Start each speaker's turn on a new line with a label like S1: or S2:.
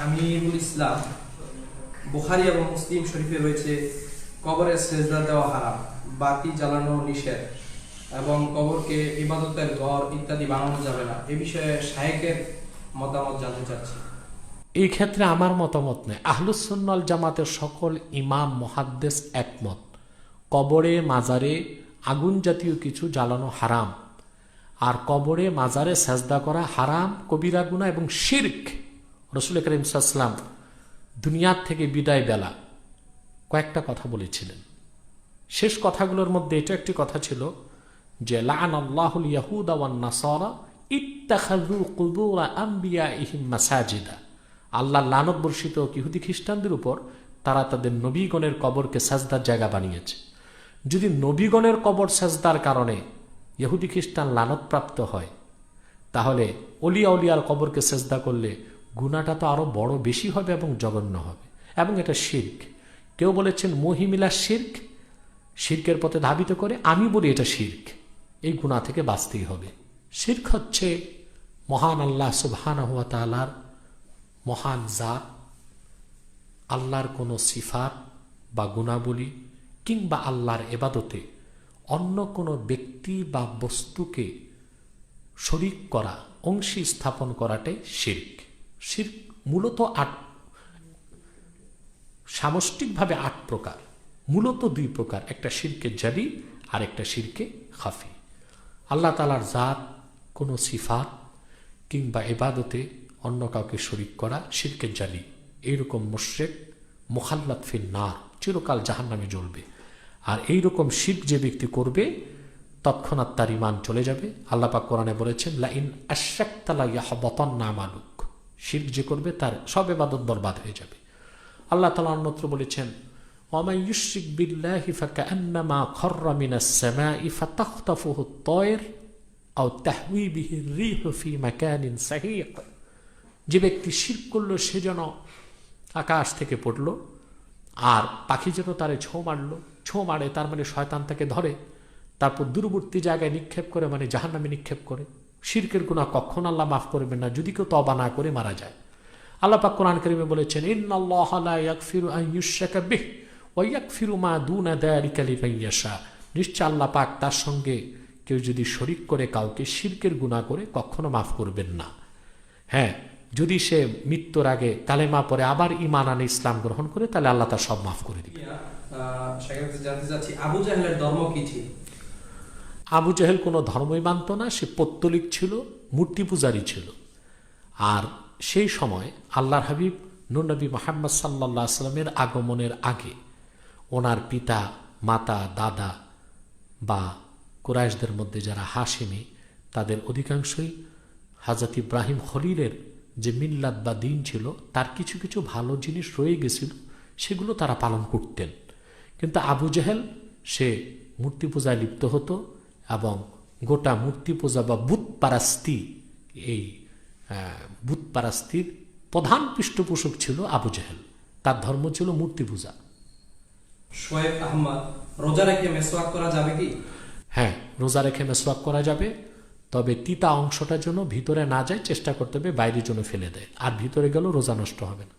S1: আমিরুল ইসলাম, বুখারী এবং মুসলিম শরীফে রয়েছে কবরের সেজদা দেওয়া হারাম, বাতি জ্বালানো নিষেধ এবং কবরকে ইবাদতের ঘর ইত্যাদি বানানো যাবে না। এ বিষয়ে শায়েখের মতামত জানতে চাচ্ছি।
S2: এই ক্ষেত্রে আমার মতামত নেই। আহলুস সুন্নাল জামাতের সকল ইমাম মুহাদ্দিস একমত, কবরে মাজারে আগুন জাতীয় কিছু জ্বালানো হারাম, আর কবরে মাজারে সেজদা করা হারাম, কবিরা গুনাহ এবং শিরক। রাসূল করিম সাল্লাল্লাহু আলাইহি ওয়াসাল্লাম দুনিয়ার থেকে বিদায় বেলা কয়েকটা কথা বলেছিলেন। শেষ কথাগুলোর মধ্যে এটা একটি কথা ছিল যে লাআনাল্লাহুল ইয়াহুদা ওয়ান নাসারা ইত্তাখাযু কুবুর আমবিয়াইহিম মাসাজিদা। আল্লাহ লানত বর্ষিত ইহুদি খ্রিস্টানদের উপর, তারা তাদের নবীগণের কবরকে সাজদার জায়গা বানিয়েছে। যদি নবীগণের কবর সাজদার কারণে ইহুদি খ্রিস্টান লানতপ্রাপ্ত হয়, তাহলে অলিয়া উলিয়ার কবরকে সেজদা করলে গুনাহটা তো আরো বড় বেশি হবে এবং জঘন্য হবে, এবং এটা শিরক। কেউ বলেছেন মহিমিলা শিরক, শিরকের পথে ধাবিত করে। আমি বলি এটা শিরক, এই গুনাহ থেকে বাঁচতেই হবে। শিরক হচ্ছে মহান আল্লাহ সুবহানাহু ওয়া তাআলার মহান জাত, আল্লাহর কোনো সিফাত বা গুণাবলী কিংবা আল্লাহর ইবাদতে অন্য কোনো ব্যক্তি বা বস্তুকে শরীক করা, অংশী স্থাপন করাটাই শিরক। শিরক মূলত সামষ্টিকভাবে ৮ প্রকার, মূলত ২ প্রকার, একটা শিরকে জালি আর একটা শিরকে খাফি। আল্লাহ তাআলার জাত, কোনো সিফাত কিংবা ইবাদতে অন্য কাউকে শরীক করা শিরকে জালি। এইরকম মুশরিক মুখাল্লাদ ফিন নার, চিরকাল জাহান্নামে জ্বলবে। আর এইরকম শিরক যে ব্যক্তি করবে তৎক্ষণাৎ তার ঈমান চলে যাবে। আল্লাহ পাক কোরআনে বলেছেন লা ইন আশরাকতা লা ইয়াহবাতান্না আমালুক, শিরক যে করবে তার সব ইবাদত বরবাদ হয়ে যাবে। আল্লাহ তাআলা অন্যত্র বলেছেন ওয়া মান ইউশরিক বিল্লাহি ফাকান্নামা খাররা মিনাস সামাই ফাতাখতাফুহু আত-তায়র আও তাহওয়ি বিহি আর-রিহু ফি মাকানিন সাহিক। যে ব্যক্তি শিরক করলো সে যেন আকাশ থেকে পড়ল, আর পাখি যেন তারে ছোঁ মারে, তার মানে শয়তান তাকে ধরে, তারপর দূরবর্তী জায়গায় নিক্ষেপ করে, মানে জাহান্নামে নিক্ষেপ করে। শিরকের গুনাহ কখনো আল্লাহ মাফ করবেন না যদি কেউ তওবা না করে মারা যায়। আল্লাহ পাক কোরআন কারীমে বলেছেন ইন্নাল্লাহা লা ইয়াগফিরু আন ইউশরাকা বিহি ওয়া ইয়াগফিরু মা দুনা যালিকা লিমান ইয়াশা। নিশ্চয় আল্লাহ পাক তার সঙ্গে কেউ যদি শরীক করে কাউকে শিরকের গুনাহ করে কখনো মাফ করবেন না। হ্যাঁ, যদি সে মৃত্যুর আগে কালেমা পড়ে আবার ঈমান আনে, ইসলাম গ্রহণ করে, তাহলে আল্লাহ তার সব মাফ করে দিবেন।
S1: জানতে চাচ্ছি আবু জাহেলের ধর্ম কি ছিল?
S2: আবু জাহেল কোনো ধর্মই মানত না, সে পৌত্তলিক ছিল, মূর্তি পূজারী ছিল। আর সেই সময় আল্লাহর হাবিব নূর নবী মুহাম্মদ সাল্লাল্লাহু আলাইহি সাল্লামের আগমনের আগে ওনার পিতা, মাতা, দাদা বা কুরাইশদের মধ্যে যারা হাশিমি, তাদের অধিকাংশই হযরত ইব্রাহিম খলিলের যে মিল্লাত বা দিন ছিল তার কিছু কিছু ভালো জিনিস রয়ে গেছিল, সেগুলো তারা পালন করতেন। কিন্তু আবু জাহেল সে মূর্তি পূজায় লিপ্ত হতো এবং গোটা মূর্তি পূজা বা বুতপারাস্তি, এই বুতপারাস্তির প্রধান পৃষ্ঠপোষক ছিল আবু জাহেল। তার ধর্ম ছিল মূর্তি পূজা।
S1: শোয়েব আহমদ, রোজা রেখে মেসওয়াক করা যাবে কি?
S2: হ্যাঁ, রোজা রেখে মেসওয়াক করা যাবে, তবে তিতা অংশটা যেন ভিতরে না যায় চেষ্টা করতে হবে, বাইরের জন্য ফেলে দেয়, আর ভিতরে গেলেও রোজা নষ্ট হবে না।